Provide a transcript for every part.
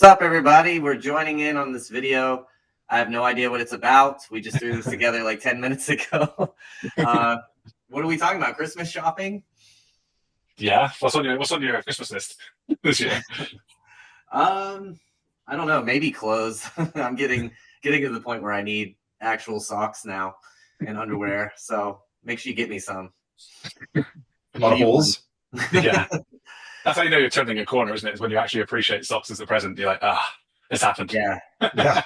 What's up, everybody? We're joining in on this video. I have no idea what it's about. We just threw this together like 10 minutes ago. What are we talking about? Christmas shopping? Yeah. What's on your Christmas list this year? I don't know. Maybe clothes. I'm getting to the point where I need actual socks now and underwear. So make sure you get me some. A What lot do of you want? holes. Yeah. That's how you know you're turning a corner, isn't it? Is when you actually appreciate socks as a present. You're like, it's happened. Yeah. Yeah.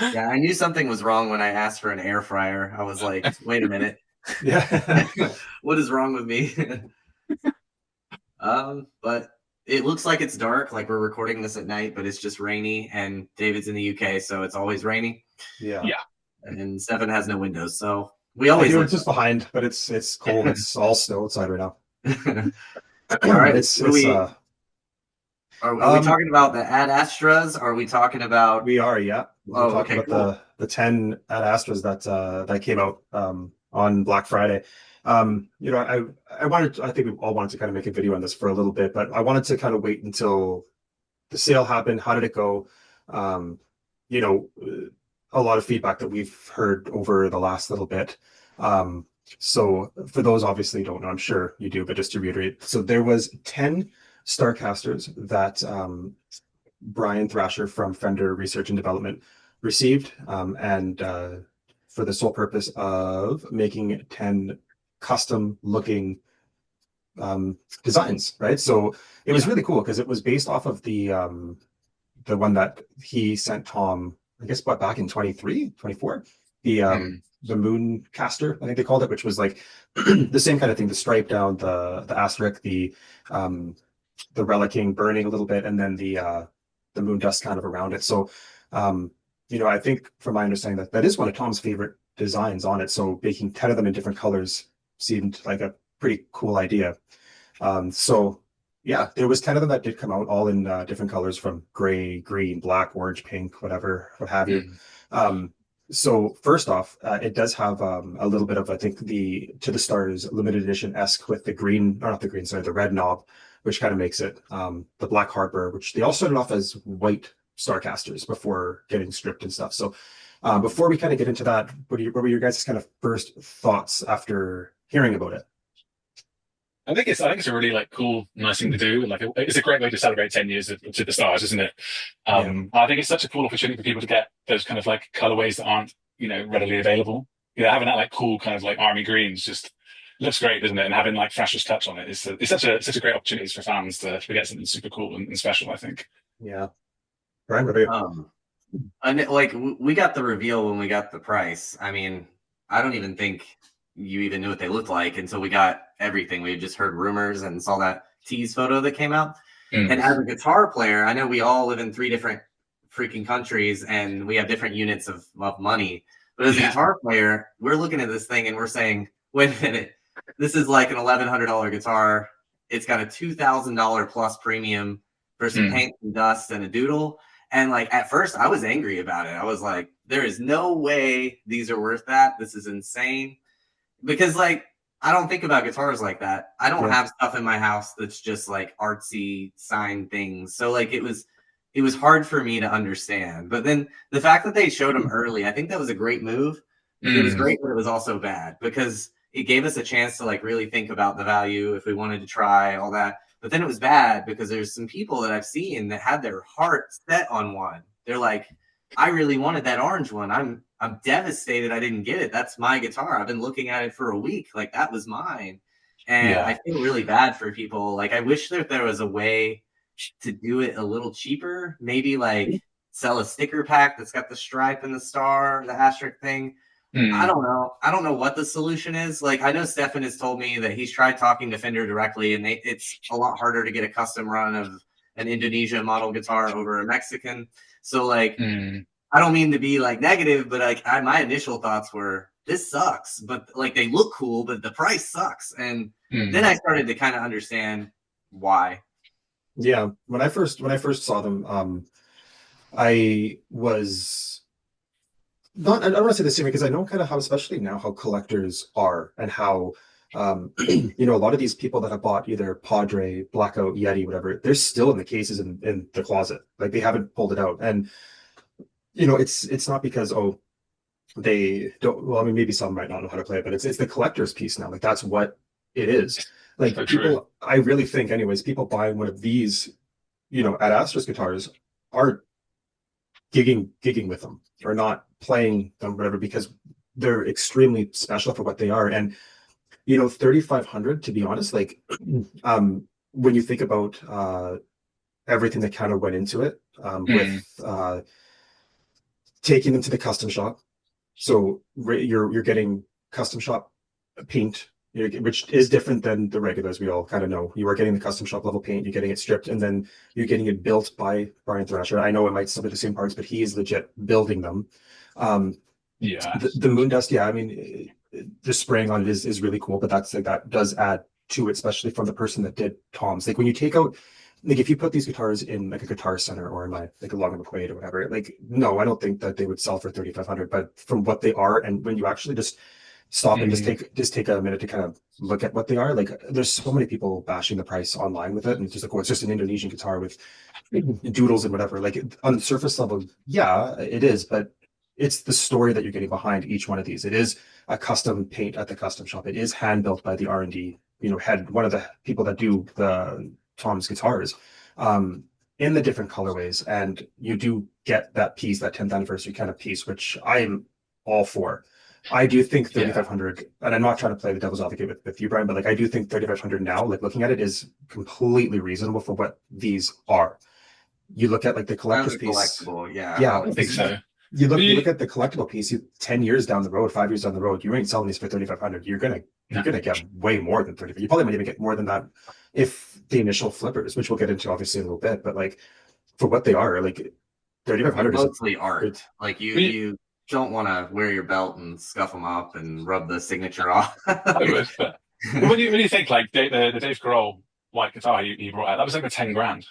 Yeah. I knew something was wrong when I asked for an air fryer. I was like, wait a minute. Yeah. What is wrong with me? But it looks like it's dark, like we're recording this at night, but it's just rainy, and David's in the UK, so it's always rainy, Yeah. Yeah. and Stefan has no windows, so we I always do. look. It's just behind, but it's cold. It's all snow outside right now. All right, It's what are it's we uh are we um talking about the Ad Astras? Are we talking about? we are, yeah. We're Oh, talking okay, about cool. the 10 Ad Astras that came out on Black Friday. I think we all wanted to kind of make a video on this for a little bit, but I wanted to kind of wait until the sale happened. How did it go? Um, you know, a lot of feedback that we've heard over the last little bit. So for those obviously don't know, I'm sure you do, but just to reiterate, so there was 10 Starcasters that Brian Thrasher from Fender Research and Development received, and for the sole purpose of making 10 custom looking designs, right? So it was Yeah. really cool because it was based off of the one that he sent Tom, I guess, what, back in 23, 24, Mm. the moon caster, I think they called it, which was like the same kind of thing, the stripe down, the asterisk, um the relicing burning a little bit, and then the moon dust kind of around it. So um, I think from my understanding that that is one of Tom's favorite designs on it. So making 10 of them in different colors seemed like a pretty cool idea. So yeah, there was 10 of them that did come out all in different colors from gray, green, black, orange, pink, whatever, what have you. Mm. Um, so first off, it does have a little bit of, I think, the To the Stars limited edition esque with the green, or not the green, sorry, the red knob, which kind of makes it the Black Harbor, which they all started off as white Starcasters before getting stripped and stuff. So before we kind of get into that, what were your guys' kind of first thoughts after hearing about it? I think it's a really like cool, nice thing to do, and like it's a great way to celebrate 10 years of To the Stars, isn't it? Yeah. I think it's such a cool opportunity for people to get those kind of like colorways that aren't readily available. Having that like cool kind of like army greens just looks great, doesn't it? And having like Thrasher's touch on it is it's such a great opportunity for fans to get something super cool and special. I think. Yeah. Brian, what about you? And like we got the reveal when we got the price. I mean, I don't even think you even knew what they looked like until we got everything. We had just heard rumors and saw that tease photo that came out. And Mm. as a guitar player, I know we all live in three different freaking countries and we have different units of money. But as a Yeah. guitar player, we're looking at this thing and we're saying, wait a minute, this is like an $1,100 guitar. It's got a $2,000 plus premium for some Mm. paint and dust and a doodle. And like at first, I was angry about it. I was like, there is no way these are worth that. This is insane. Because like I don't think about guitars like that. I don't Yeah. have stuff in my house that's just like artsy sign things. So like it was hard for me to understand. But then the fact that they showed them early, I think that was a great move. It was Mm. great, but it was also bad because it gave us a chance to like really think about the value if we wanted to try all that. But then it was bad because there's some people that I've seen that had their heart set on one. They're like, I really wanted that orange one. I'm devastated I didn't get it. That's my guitar. I've been looking at it for a week. Like that was mine. And I Yeah. feel really bad for people. Like I wish that there was a way to do it a little cheaper. Maybe like sell a sticker pack that's got the stripe and the star, the asterisk thing. I Mm. don't know. I don't know what the solution is. Like I know Stefan has told me that he's tried talking to Fender directly, and it's a lot harder to get a custom run of an Indonesia model guitar over a Mexican. So like Mm. I don't mean to be like negative, but like my initial thoughts were this sucks, but like they look cool, but the price sucks. And then Mm. I started to kind of understand why. Yeah. When I first saw them, I was not, I don't want to say the same because I know kind of how, especially now, how collectors are and how You know, a lot of these people that have bought either Padre, Blackout, Yeti, whatever, they're still in the cases in the closet. Like they haven't pulled it out. And you know, it's not because they don't, well, I mean maybe some might not know how to play it, but it's the collector's piece now. Like that's what it is. Like So true. people, I really think anyways, people buying one of these, you know, Ad Astra's guitars aren't gigging with them or not playing them, whatever, because they're extremely special for what they are. And you know, 3,500, to be honest, like when you think about everything that kind of went into it, Mm. with taking them to the custom shop. So you're getting custom shop paint, which is different than the regulars. We all kind of know. You are getting the custom shop level paint. You're getting it stripped, and then you're getting it built by Brian Thrasher. I know it might still be the same parts, but he is legit building them. Um, Yeah. the moon dust, yeah, I mean, the spraying on it is really cool, but that's like that does add to it, especially from the person that did Tom's. Like when you take out, like if you put these guitars in like a Guitar Center or in like a Long and McQuaid or whatever, like no, I don't think that they would sell for 3,500. But from what they are, and when you actually just stop and Mm. just take a minute to kind of look at what they are, like there's so many people bashing the price online with it, and it's just like, oh, it's just an Indonesian guitar with doodles and whatever. Like on the surface level, yeah, it is, but it's the story that you're getting behind each one of these. It is a custom paint at the custom shop. It is hand built by the R&D, you know, head one of the people that do the Tom's guitars, in the different colorways, and you do get that piece, that 10th anniversary kind of piece, which I am all for. I do think Yeah. 3,500, and I'm not trying to play the devil's advocate with you, Brian, but like I do think 3,500 now, like looking at it, is completely reasonable for what these are. You look at like the As collector's a piece, collectible, yeah, I yeah, would I think say so. you You, look at the collectible piece, 10 years down the road, 5 years down the road, you ain't selling these for 3,500. You're no. gonna get way more than 30. You probably might even get more than that if the initial flippers, which we'll get into obviously in a little bit, but like for what they are, like they're 3,500 is a mostly art. good. Like you, You, you don't want to wear your belt and scuff them up and rub the signature off. I would, but when you think like the Dave Grohl white guitar he brought out, that was over 10 grand.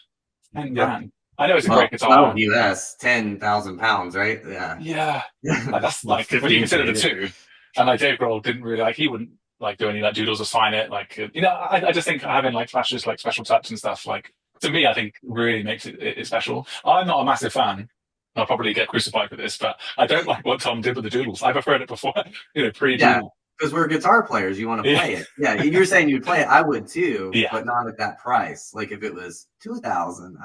10 Yeah. grand. I know it's a Well, great that was guitar. US, 10,000 pounds, right? Yeah. Yeah. Like that's Well, like when you 15 consider the Canadian. two, and like Dave Grohl didn't really like he wouldn't like do any like doodles or sign it. Like you know, I just think having like flashes like special touch and stuff like to me, I think really makes it special. I'm not a massive fan. I'll probably get crucified for this, but I don't like what Tom did with the doodles. I preferred it before, you know, Yeah, pre-doodle. because we're guitar players. You want to Yeah, play it. Yeah, you're saying you'd play it. I would too, yeah. but not at that price. Like if it was 2,000,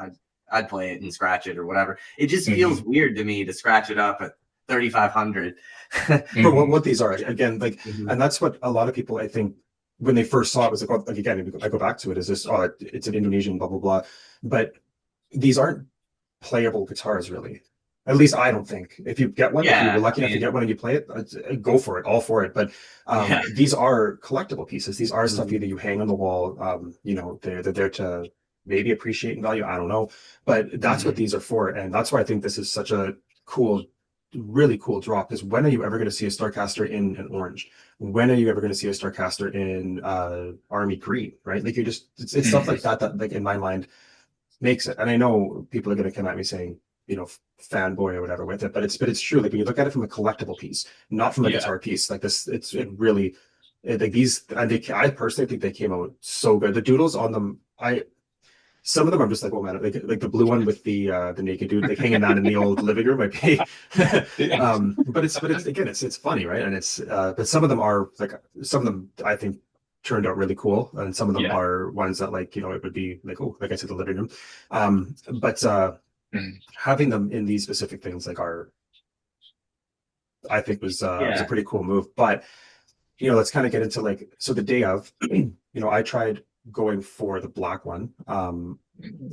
I'd play it and scratch it or whatever. It just feels Mm-hmm. weird to me to scratch it up at 3,500. For Mm-hmm. what these are, again, like, Mhm. and that's what a lot of people, I think, when they first saw it was like, oh, like again, I go back to it, is this, oh, it's an Indonesian, blah, blah, blah. But these aren't playable guitars, really. At least I don't think. If you get one, if you were Yeah, I lucky enough to mean, get one and you play it, go for it, all for it. But yeah. these are collectible pieces. These are stuff Mhm. either you hang on the wall, you know, they're there to maybe appreciate in value. I don't know, but that's what Mm-hmm. these are for, and that's why I think this is such a cool, really cool drop. Is when are you ever going to see a Starcaster in an orange? When are you ever going to see a Starcaster in army green? Right? Like you're just it's stuff Mm-hmm. like that that like in my mind makes it. And I know people are going to come at me saying, you know, fanboy or whatever with it, but it's true. Like when you look at it from a collectible piece, not from a Yeah. guitar piece, like this, it really like these. And I personally think they came out so good. The doodles on them, I some of them I'm just like, oh man, like the blue one with the naked dude, like hanging that in the old living room might be. Yeah. But it's again, it's funny, right? And it's but some of them are like some of them I think turned out really cool, and some of them Yeah. are ones that like you know it would be like, oh, like I said, the living room. But Mm. having them in these specific things like are I think was a Yeah. pretty cool move. But you know, let's kind of get into like so the day of, you know, I tried going for the black one.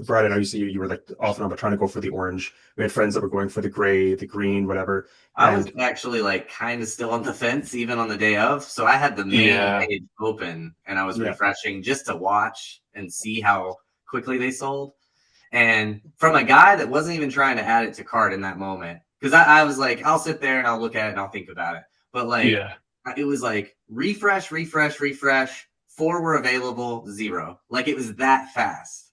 Brad, I know you were like off and on, but trying to go for the orange. We had friends that were going for the gray, the green, whatever. I was And actually like kind of still on the fence even on the day of. So I had the main Yeah. page open and I was yeah, refreshing just to watch and see how quickly they sold. And from a guy that wasn't even trying to add it to cart in that moment, because I was like, I'll sit there and I'll look at it and I'll think about it. But like, Yeah. it was like refresh, refresh, refresh. 4 were available, 0. Like it was that fast.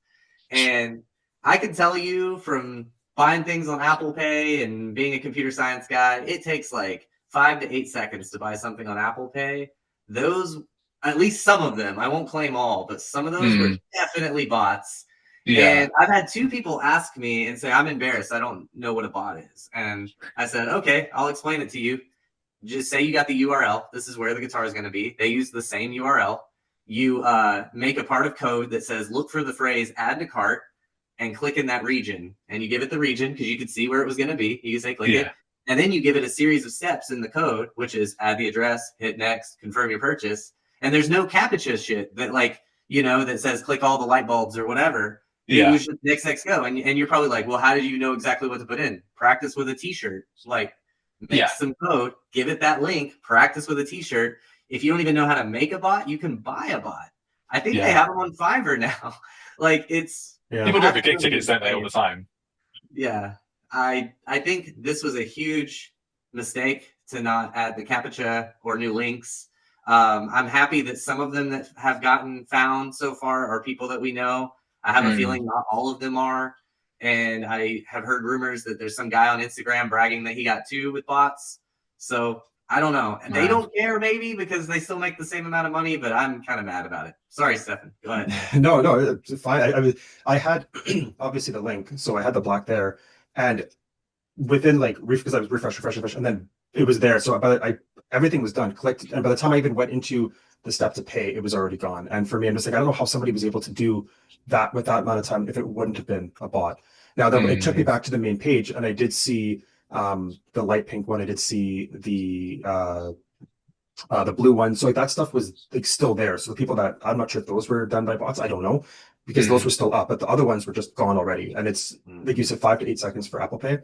And I can tell you from buying things on Apple Pay and being a computer science guy, it takes like 5 to 8 seconds to buy something on Apple Pay. Those At least some of them. I won't claim all, but some of those were Mm, definitely bots. yeah. And I've had 2 people ask me and say, I'm embarrassed. I don't know what a bot is. And I said, okay, I'll explain it to you. Just say you got the URL. This is where the guitar is going to be. They use the same URL. You make a part of code that says, look for the phrase add to cart and click in that region. And you give it the region because you could see where it was going to be. You can say, click it. Yeah. And then you give it a series of steps in the code, which is add the address, hit next, confirm your purchase. And there's no CAPTCHA shit that that says click all the light bulbs or whatever. It Yeah. was just next go. And you're probably like, well, how did you know exactly what to put in? Practice with a t-shirt. Like, make Yeah. some code, give it that link, practice with a t-shirt. If you don't even know how to make a bot, you can buy a bot. I think they Yeah. have them on Fiverr now. Like, it's Yeah. People do it for gig absolutely tickets, don't they, all insane. the time? Yeah. I think this was a huge mistake to not add the CAPTCHA or new links. I'm happy that some of them that have gotten found so far are people that we know. I have a Mm. feeling not all of them are. And I have heard rumors that there's some guy on Instagram bragging that he got 2 with bots. So I don't know. They Man. don't care maybe because they still make the same amount of money, but I'm kind of mad about it. Sorry, Stefan. Go ahead. No, it's fine. I had obviously the link, so I had the black there, and within like because I was refresh, and then it was there. So everything was done, clicked, and by the time I even went into the step to pay, it was already gone. And for me, I'm just like, I don't know how somebody was able to do that with that amount of time if it wouldn't have been a bot. Now that it took me Mm. back to the main page, and I did see the light pink one. I did see the blue one. So like that stuff was like still there. So the people that I'm not sure if those were done by bots, I don't know, because those Mm. were still up, but the other ones were just gone already. And it's like you said, 5 to 8 seconds for Apple Pay.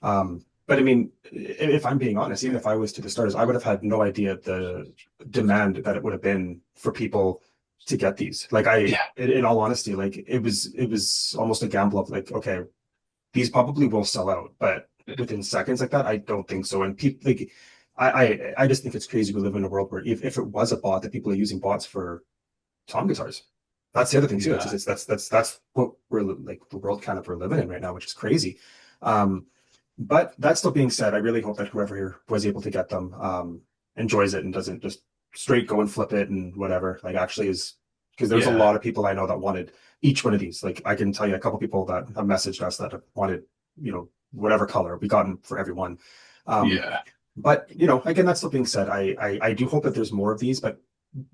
But I mean, if I'm being honest, even if I was to the starters, I would have had no idea the demand that it would have been for people to get these. Like Yeah. in all honesty, like it was almost a gamble of like, okay, these probably will sell out, but within seconds like that, I don't think so. And people like, I just think it's crazy we live in a world where if it was a bot, that people are using bots for tom guitars. That's the other thing too. Yeah. That's what we're like the world kind of we're living in right now, which is crazy. Um, but that still being said, I really hope that whoever was able to get them enjoys it and doesn't just straight go and flip it and whatever. Like actually is because there's a Yeah. lot of people I know that wanted each one of these. Like I can tell you a couple people that have messaged us that have wanted, whatever color. We got them for everyone. Um, Yeah. but again, that still being said, I do hope that there's more of these, but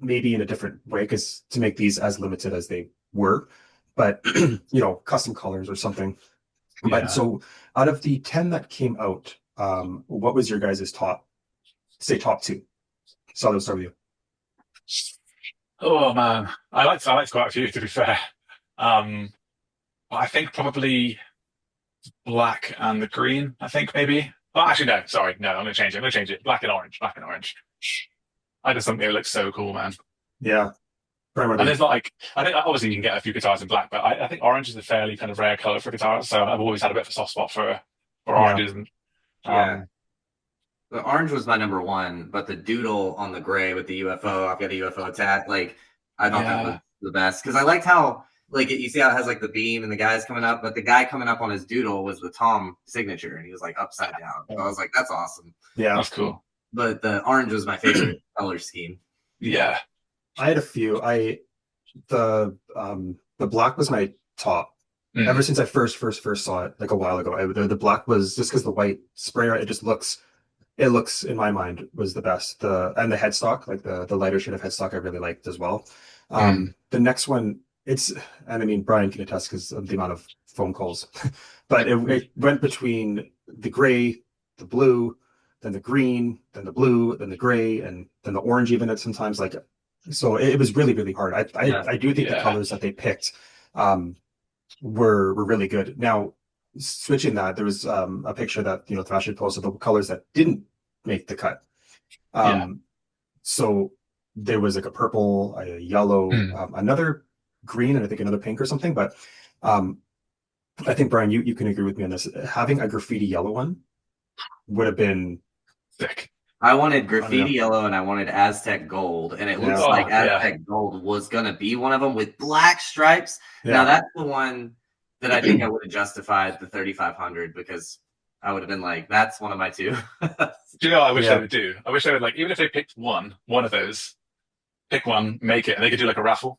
maybe in a different way, because to make these as limited as they were, but custom colors or something. But Yeah. so out of the 10 that came out, what was your guys' top two? So let's start with you. Oh man, I liked quite a few to be fair. Um, but I think probably black and the green. I think maybe. Well, actually no. Sorry, no. I'm gonna change it. I'm gonna change it. Black and orange. Black and orange. I just think they look so cool, man. Yeah, Brian, what And about there's not like I think obviously you can get a few guitars in black, but I think orange is a fairly kind of rare color for guitars. So I've always had a bit of a soft spot for you? Yeah, oranges. And Yeah. um, The orange was my number one, but the doodle on the gray with the UFO, I've got a UFO attack. Like, I thought that was yeah, the best because I liked how, like, you see how it has like the beam and the guys coming up, but the guy coming up on his doodle was the Tom signature, and he was like upside down. So I was like, that's awesome. yeah. that's cool. But the orange was my favorite color scheme. Yeah. I had a few. The black was my top. Ever Mm. since I first saw it like a while ago, the black was just because the white sprayer, it looks in my mind was the best. The headstock, like the lighter shade of headstock, I really liked as well. Mm. The next one, and I mean Brian can attest because of the amount of phone calls, but it went between the gray, the blue, then the green, then the blue, then the gray, and then the orange even at sometimes like. So it was really really hard. Yeah. I do think the Yeah. colors that they picked um, were really good. Now switching that, there was a picture that Thrash had posted the colors that didn't make the cut. Yeah. Um, so there was like a purple, a yellow, Mm. another green, and I think another pink or something. But um, I think Brian, you can agree with me on this. Having a graffiti yellow one would have been Sick. I wanted unreal. graffiti yellow and I wanted Aztec gold, and it looks Yeah, like Oh yeah. Aztec gold was gonna be one of them with black stripes. Now yeah, that's the one that I think I would have justified the 3,500 because I would have been like, that's one of my two. Do you know what I wish they yeah, would do? I wish they would like even if they picked one of those, pick one, make it, and they could do like a raffle.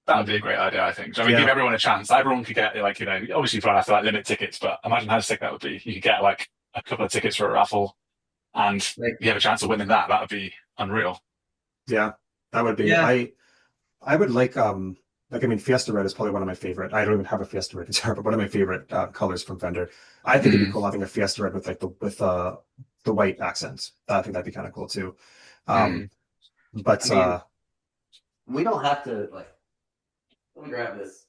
That would be a great idea, I think. So, I mean, Yeah. give everyone a chance. Everyone could get like, obviously you probably have to like limit tickets, but imagine how sick that would be. You could get like a couple of tickets for a raffle, and Like, you have a chance of winning that. That would be unreal. Yeah, that would be. yeah. I would like I mean Fiesta Red is probably one of my favorite. I don't even have a Fiesta Red guitar, but one of my favorite colors from Fender. I think it'd be Mm. cool having a Fiesta Red with like the white accents. I think that'd be kind of cool too. Mm. But I mean, we don't have to like. Let me grab this.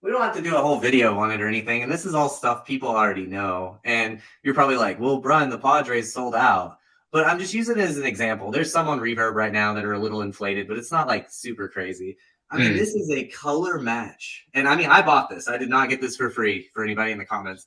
We don't have to do a whole video on it or anything. And this is all stuff people already know. And you're probably like, well, Brian, the Padres sold out. But I'm just using it as an example. There's some on Reverb right now that are a little inflated, but it's not like super crazy. I mean, Mm. this is a color match. And I mean, I bought this. I did not get this for free for anybody in the comments.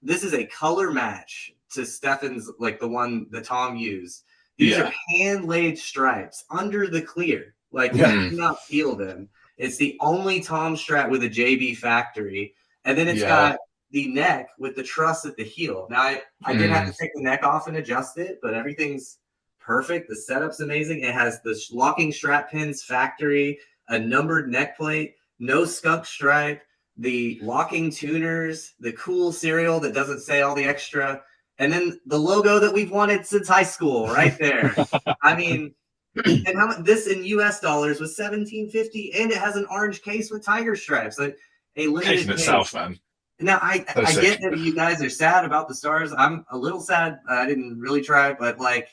This is a color match to Stefan's, like the one that Tom used. These Yeah. are hand laid stripes under the clear. Like, you Yeah. cannot feel them. It's the only Tom Strat with a JB factory. And then it's Yeah. got the neck with the truss at the heel. Now, I did have to Mm. take the neck off and adjust it, but everything's perfect. The setup's amazing. It has the locking strap pins factory, a numbered neck plate, no skunk stripe, the locking tuners, the cool serial that doesn't say all the extra, and then the logo that we've wanted since high school right there. I mean, and how much this in US dollars was $17.50, and it has an orange case with tiger stripes, like a Case limited in case. itself, man. Now So I sick. get that you guys are sad about the stars. I'm a little sad. I didn't really try, but like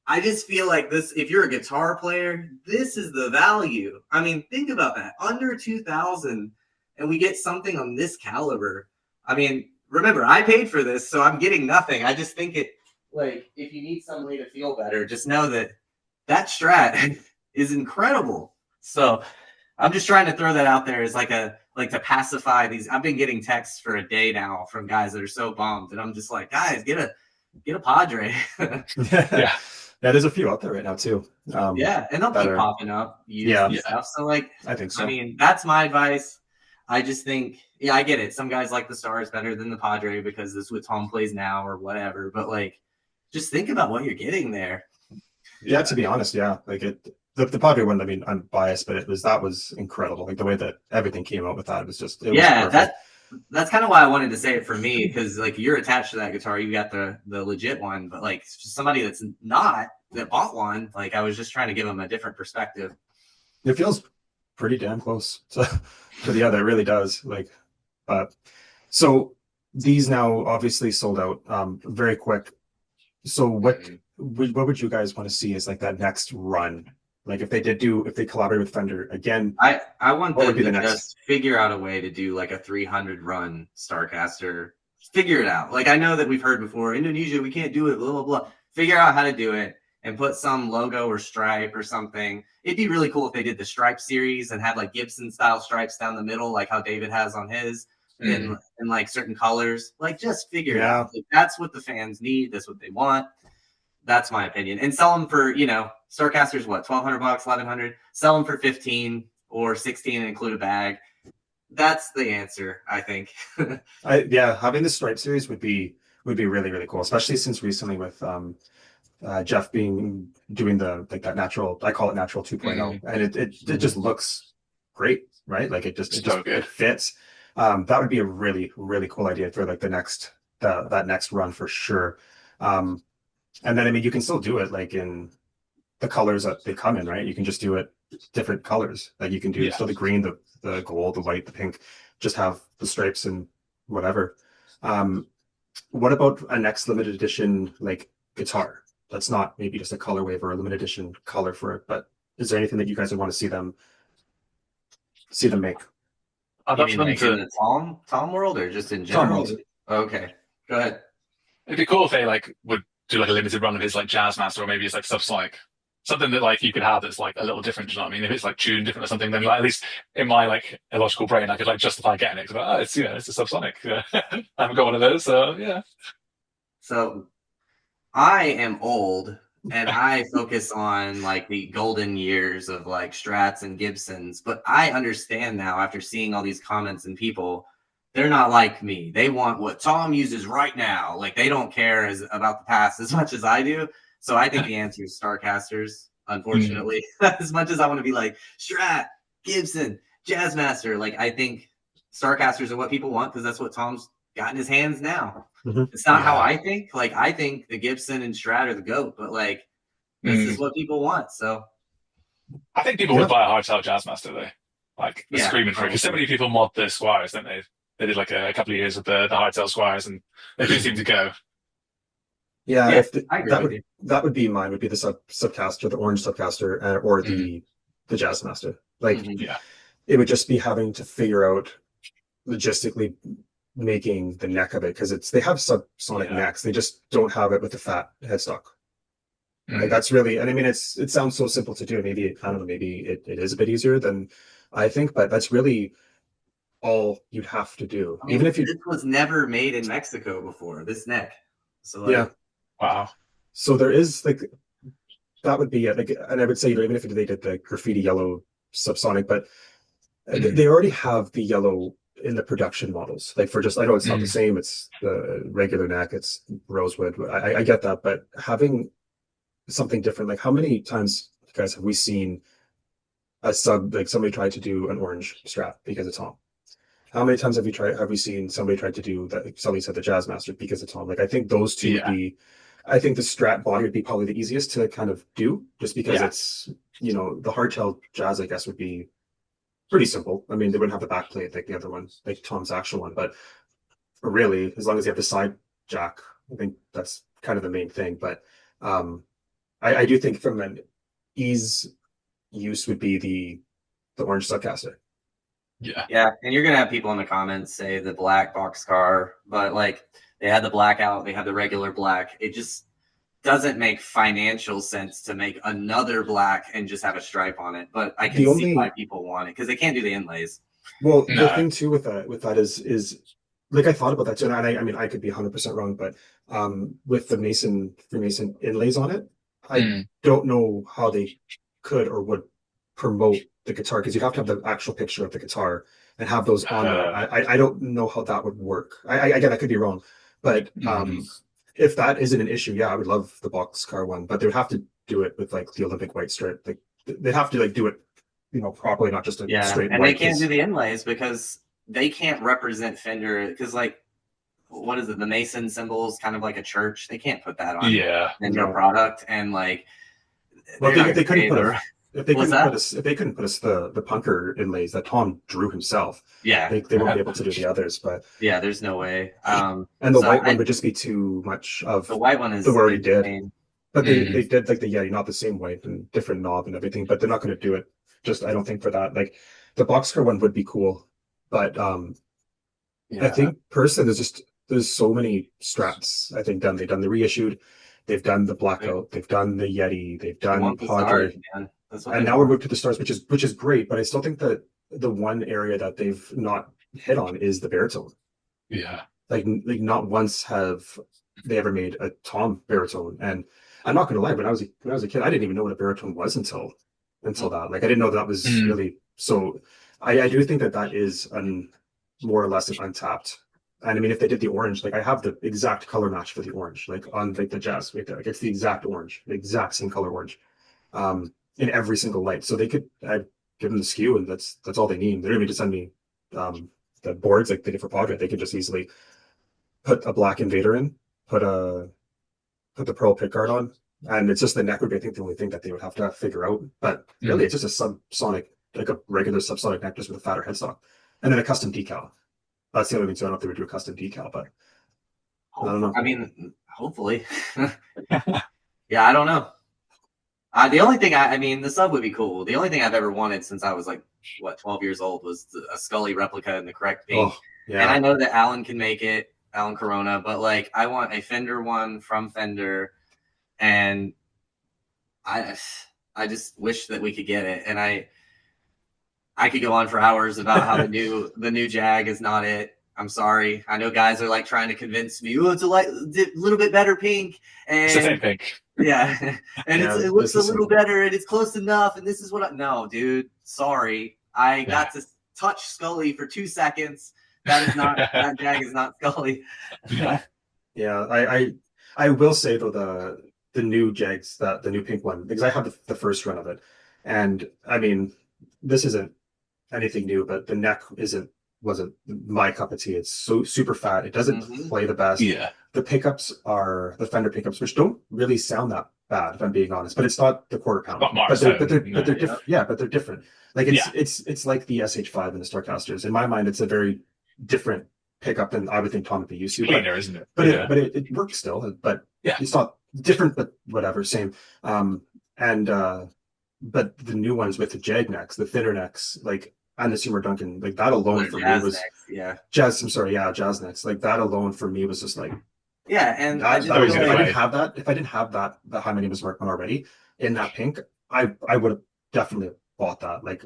I just feel like this, if you're a guitar player, this is the value. I mean, think about that. Under 2,000 and we get something on this caliber. I mean, remember, I paid for this, so I'm getting nothing. I just think it, like, if you need some way to feel better, just know that that Strat is incredible. So I'm just trying to throw that out there as like to pacify these. I've been getting texts for a day now from guys that are so bummed, and I'm just like, guys, get a Padre. Yeah. Yeah, there's a few out there right now too. Yeah, and they'll keep popping up, used Yeah. and stuff. So like, I think so. I mean, that's my advice. I just think, yeah, I get it. Some guys like the Stars better than the Padre because this is what Tom plays now or whatever. But like, just think about what you're getting there. Yeah, to be honest, yeah, like the Padre one. I mean, I'm biased, but that was incredible. Like the way that everything came out with that, it was just Yeah, was perfect. that's kind of why I wanted to say it for me, because like you're attached to that guitar, you got the legit one, but like somebody that's not that bought one, like I was just trying to give them a different perspective. It feels pretty damn close to the other. It really does. Like, so these now obviously sold out very quick. So what would you guys want to see as like that next run? Like if they collaborate with Fender again, I want what them would be to the next? just figure out a way to do like a 300 run Starcaster. Figure it out. Like I know that we've heard before, Indonesia, we can't do it, blah, blah, blah. Figure out how to do it and put some logo or stripe or something. It'd be really cool if they did the stripe series and had like Gibson style stripes down the middle, like how David has on his, in like certain colors. Like just figure it out. Like, that's what the fans need. That's what they want. That's my opinion. And sell them for, Starcaster's what, $1,200, $1,100? Sell them for 15 or 16 and include a bag. That's the answer, I think. Having the stripe series would be really, really cool, especially since recently with Jeff doing that natural, I call it natural 2.0, and it just looks great, right? Like it fits. That would be a really, really cool idea for like that next run for sure. And then I mean you can still do it like in the colors that they come in, right? You can just do it different colors. Like you can do still the green, the gold, the white, the pink, just have the stripes and whatever. What about a next limited edition like guitar? That's not maybe just a color wave or a limited edition color for it, but is there anything that you guys would want to see them make? You mean like in the Tom world or just in general? Okay, go ahead. It'd be cool if they like would do like a limited run of his like Jazzmaster, or maybe it's like subsonic, something that like you could have that's like a little different. Do you know what I mean? If it's like tuned different or something, then like, at least in my like illogical brain, I could like justify getting it. But it's it's a subsonic. I haven't got one of those, so yeah. So I am old and I focus on like the golden years of like Strats and Gibsons, but I understand now after seeing all these comments and people, they're not like me. They want what Tom uses right now. Like they don't care about the past as much as I do. So I think the answer is Starcasters. unfortunately. As much as I want to be like Strat, Gibson, Jazzmaster, like I think Starcasters are what people want because that's what Tom's got in his hands now. It's not how I think. Like I think the Gibson and Strat are the GOAT, but like this is what people want. So I think people would buy a hardtail Jazzmaster though. Like they're screaming for it because so many people mod the Squires, don't they? They did like a couple of years with the hardtail Squires, and they do seem to go. Yeah, yeah, if the, I agree with you. that would be mine. Would be the subcaster, the orange subcaster, or the Jazzmaster. Like it would just be having to figure out logistically making the neck of it because they have subsonic necks. They just don't have it with the fat headstock. Like that's really, and I mean, it sounds so simple to do. Maybe, I don't know, maybe it is a bit easier than I think, but that's really all you'd have to do. I mean, even if this was never made in Mexico before, this neck. So like, yeah. Wow. So there is like, that would be it. Like, and I would say, even if they did the graffiti yellow subsonic, but they already have the yellow in the production models. Like for just, I know it's not the same. It's the regular neck. It's rosewood. I get that, but having something different, like how many times, guys, have we seen a sub, like somebody tried to do an orange strap because it's Tom? How many times have we seen somebody try to do that? Somebody said the Jazzmaster because it's Tom. Like I think those two would be, I think the Strat body would be probably the easiest to kind of do just because it's, you know, the hardtail Jazz, I guess, would be pretty simple. I mean, they wouldn't have the back plate like the other one, like Tom's actual one, but really, as long as you have the side jack, I think that's kind of the main thing. But I do think from an ease use would be the orange subcaster. Yeah, and you're gonna have people in the comments say the black boxcar, but like they had the blackout, they have the regular black. It just doesn't make financial sense to make another black and just have a stripe on it. But I can see why people want it because they can't do the inlays. Well, the thing too with that is like I thought about that too, and I mean I could be 100% wrong, but with the Freemason inlays on it, I don't know how they could or would promote the guitar because you'd have to have the actual picture of the guitar and have those on there. I don't know how that would work. Again, I could be wrong, but if that isn't an issue, yeah, I would love the boxcar one, but they would have to do it with like the Olympic white stripe. Like they'd have to like do it, you know, properly, not just a straight. And they can't do the inlays because they can't represent Fender because like what is it? The Mason symbol is kind of like a church. They can't put that on Fender product and like. Well, they couldn't put a. If they couldn't put us the punker inlays that Tom drew himself, they won't be able to do the others. But yeah, there's no way. And the white one would just be too much of the white one is the we already did. But they did like the Yeti, not the same white and different knob and everything. But they're not going to do it. Just I don't think for that. Like the boxcar one would be cool, but I think personally there's so many Strats I think done. They've done the reissued, they've done the blackout, they've done the Yeti, they've done Padre. And now we're moved to the stars, which is great, but I still think that the one area that they've not hit on is the baritone. Yeah. Like not once have they ever made a Tom baritone. And I'm not gonna lie, when I was a kid, I didn't even know what a baritone was until that. Like I didn't know that was really so I do think that is more or less an untapped. And I mean if they did the orange, like I have the exact color match for the orange, like on like the Jazz right there. Like it's the exact orange, the exact same color orange. In every single light. So they could give them the skew and that's all they need. They don't need to send me the boards like they did for Padre. They could just easily put a black Invader in, put the pearl pickguard on, and it's just the neck would be I think the only thing that they would have to figure out. But really it's just a subsonic, like a regular subsonic neck just with a fatter headstock. And then a custom decal. That's the only thing. So I don't know if they would do a custom decal, but I don't know. I mean, hopefully. Yeah, I don't know. The only thing I mean, the sub would be cool. The only thing I've ever wanted since I was like, 12 years old was a Skully replica in the correct pink. Oh, yeah. And I know that Alan can make it, Alan Corona, but like I want a Fender one from Fender, and I just wish that we could get it. And I could go on for hours about how the new Jag is not it. I'm sorry. I know guys are like trying to convince me, oh, it's a little bit better pink. And it's the same pink. Yeah. And it looks a little better and it's close enough. And this is what no, dude, sorry. I got to touch Skully for 2 seconds. That is not, that Jag is not Skully. Yeah. I will say though, new Jags, the new pink one, because I had the first run of it, and I mean, this isn't anything new, but the neck wasn't my cup of tea. It's so super fat. It doesn't play the best. Yeah. The pickups are the Fender pickups, which don't really sound that bad, if I'm being honest. But it's not the quarter pound. Not But they're no. different. Yeah, but they're different. Like it's like the SH5 and the Starcasters. In my mind, it's a very different pickup than I would think Tom would be used to. Cleaner, isn't it? But it works still. But it's not different, but whatever, same. But the new ones with the Jag necks, the thinner necks, like and the Seymour Duncan, like that alone for me was Jazz. I'm sorry, Jazz necks. Like that alone for me was just like and if I didn't have that the High My Name Is Mark one already in that pink, I would have definitely bought that. Like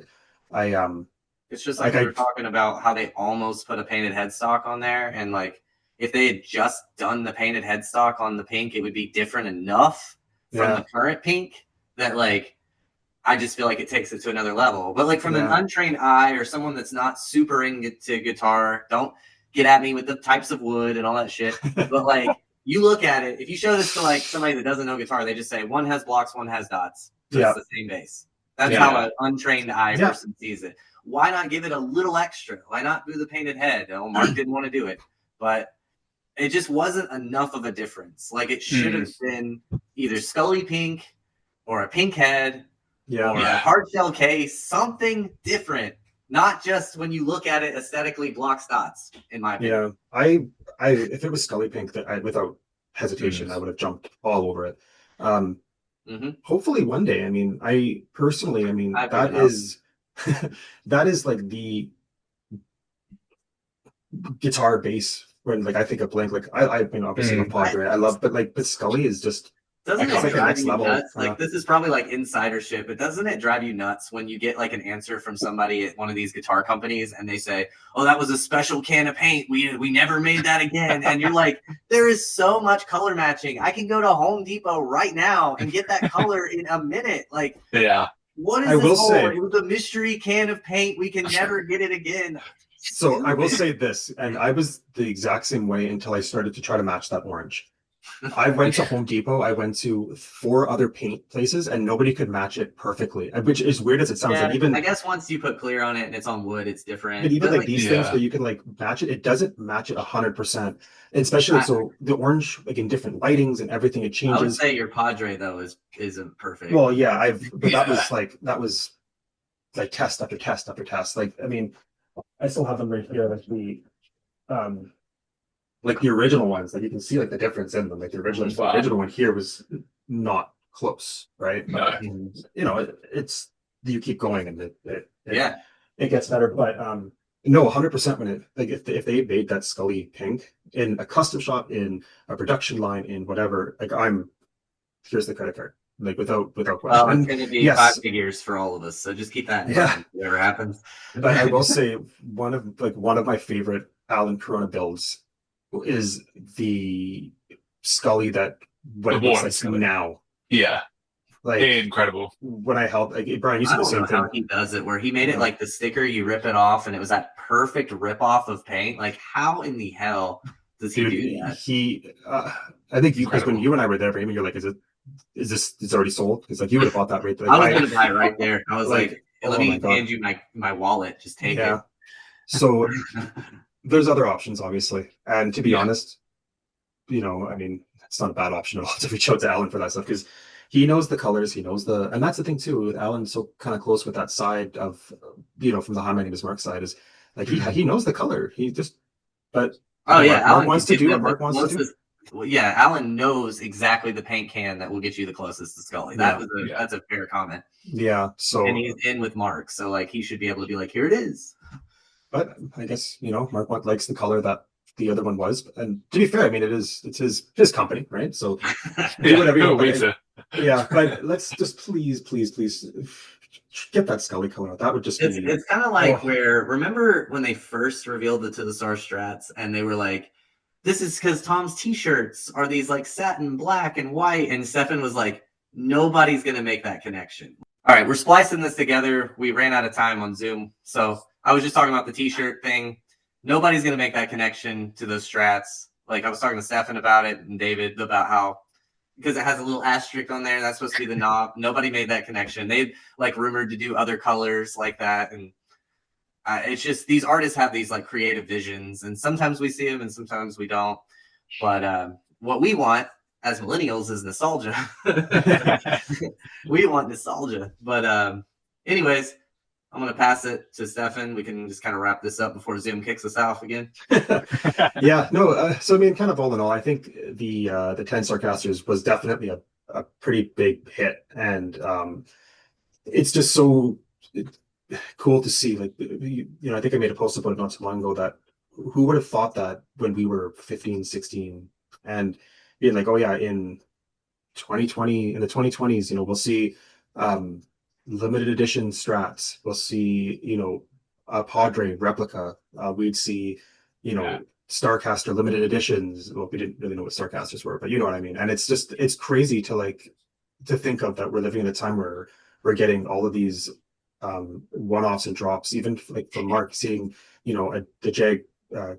it's just like we were talking about how they almost put a painted headstock on there, and like if they had just done the painted headstock on the pink, it would be different enough from the current pink that like I just feel like it takes it to another level. But like from an untrained eye or someone that's not super into guitar, don't get at me with the types of wood and all that shit. But like you look at it, if you show this to like somebody that doesn't know guitar, they just say one has blocks, one has dots. So it's the same bass. That's how an untrained eye person sees it. Why not give it a little extra? Why not do the painted head? Oh, Mark didn't want to do it, but it just wasn't enough of a difference. Like it should have been either Skully pink or a pink head. Or a hard shell case, something different. Not just when you look at it aesthetically blocks dots, in my opinion. Yeah. I if it was Skully pink, that without hesitation, I would have jumped all over it. Hopefully one day. I mean, I personally, that is that is like the guitar bass when like I think of Blink. Like I mean obviously love Padre. I love, but Skully is just doesn't it drive you nuts? Like this is probably like insidership, but doesn't it drive you nuts when you get like an answer from somebody at one of these guitar companies and they say, "Oh, that was a special can of paint. We never made that again." And you're like, "There is so much color matching. I can go to Home Depot right now and get that color in a minute." Like, what is this for? It was a mystery can of paint. We can never get it again. So I will say this, and I was the exact same way until I started to try to match that orange. I went to Home Depot. I went to 4 other paint places, and nobody could match it perfectly. Which is weird as it sounds. Like even I guess once you put clear on it and it's on wood, it's different. But even like these things where you can like match it, it doesn't match it 100%. Especially so the orange, like in different lightings and everything, it changes. I would say your Padre though isn't perfect. Well, but that was like test after test after test. Like I mean, I still have them right here. Like the original ones, like you can see like the difference in them. Like the original one here was not close, right? But, it's you keep going and it gets better. But no, 100% when it like if they made that Skully pink in a custom shop, in a production line, in whatever, like here's the credit card. Like without question. Well, it's going to be 5 figures for all of us, so just keep that in mind, whatever happens. But I will say one of my favorite Alan Corona builds is the Skully that what it looks like now. Yeah, like incredible. When I helped, like Brian, you said the same thing. How he does it, where he made it like the sticker, you rip it off, and it was that perfect rip off of paint. Like, how in the hell does he do that? I think because when you and I were there, Raymond, you're like, is this it's already sold? Because like you would have bought that right there. I was going to buy it right there. I was like, let me hand you my wallet. Just take it. So there's other options, obviously. And to be honest, I mean, it's not a bad option at all to reach out to Alan for that stuff because he knows the colors, he knows and that's the thing too, with Alan so kind of close with that side of, from the Hi My Name Is Mark side is like he knows the color. Mark wants to do what Mark wants to do. Well, yeah, Alan knows exactly the paint can that will get you the closest to Skully. That's a fair comment. Yeah. So and he's in with Mark, so like he should be able to be like, here it is. But I guess Mark likes the color that the other one was, and to be fair, I mean it's his company, right? So do whatever you want. But let's just please get that Skully color out. That would just be. It's kind of like where remember when they first revealed it to the Star Strats, and they were like, "This is because Tom's T-shirts are these like satin black and white," and Stefan was like, "Nobody's gonna make that connection." All right, we're splicing this together. We ran out of time on Zoom, so I was just talking about the T-shirt thing. Nobody's going to make that connection to those Strats. Like I was talking to Stefan about it and David about how, because it has a little asterisk on there. That's supposed to be the knob. Nobody made that connection. They like rumored to do other colors like that, and it's just these artists have these like creative visions, and sometimes we see them, and sometimes we don't. But what we want as millennials is nostalgia. We want nostalgia. But anyways, I'm gonna pass it to Stefan. We can just kind of wrap this up before Zoom kicks us off again. Yeah, no. So I mean, kind of all in all, I think the 10 Starcasters was definitely a pretty big hit, and it's just so cool to see. Like, I think I made a post about it not too long ago that who would have thought that when we were 15, 16, and being like, oh yeah, in 2020, in the 2020s, we'll see limited edition strats. We'll see, a Padre replica. We'd see, Starcaster limited editions. Well, we didn't really know what Starcasters were, but you know what I mean. And it's crazy to think of that we're living in a time where we're getting all of these one-offs and drops, even like from Mark seeing, the Jag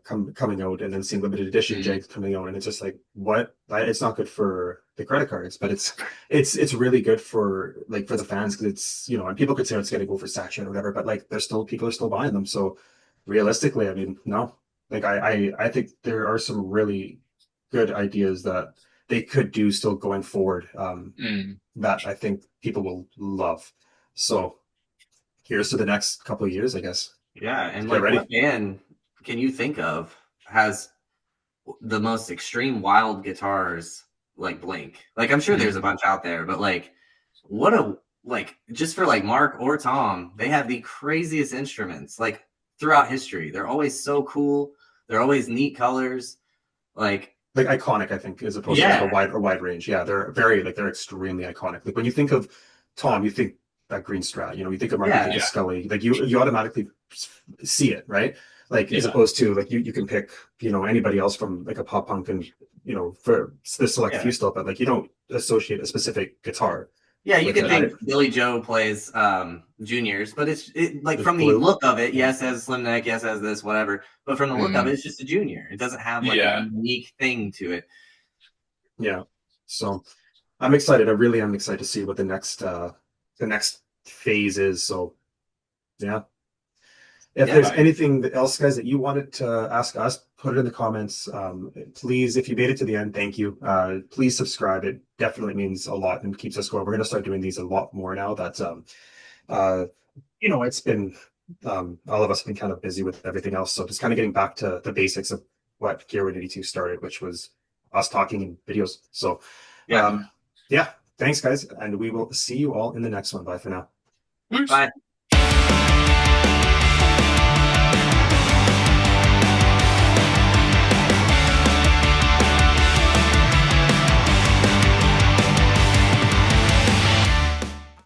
coming out, and then seeing limited edition Jags coming out, and it's just like, what? It's not good for the credit cards, but it's really good for the fans, because it's, and people could say it's going to go for satchel or whatever, but like people are still buying them. So realistically, I mean, no, like I think there are some really good ideas that they could do still going forward, that I think people will love. So here's to the next couple of years, I guess. Yeah, and like, what band can you think of has the most extreme wild guitars like Blink? Like, I'm sure there's a bunch out there, but like, just for like Mark or Tom, they have the craziest instruments like throughout history. They're always so cool. They're always neat colors, like iconic, I think, as opposed to like a wide range. Yeah, they're they're extremely iconic. Like when you think of Tom, you think that green Strat. You think of Mark, you think of Skully. Like you automatically see it, right? Like as opposed to like you can pick anybody else from like a pop punk, and for the select few still, but like you don't associate a specific guitar. Yeah, you can think Billy Joe plays juniors, but it's like from the look of it, yes, has slim neck, yes, has this, whatever. But from the look of it, it's just a junior. It doesn't have like a unique thing to it. Yeah. So I'm excited. I really am excited to see what the next phase is. So yeah. If there's anything else, guys, that you wanted to ask us, put it in the comments. Please, if you made it to the end, thank you. Please subscribe. It definitely means a lot and keeps us going. We're going to start doing these a lot more now. That's it's been all of us have been kind of busy with everything else. So just kind of getting back to the basics of what Gear 182 started, which was us talking in videos. So yeah, thanks, guys, and we will see you all in the next one. Bye for now. Bye.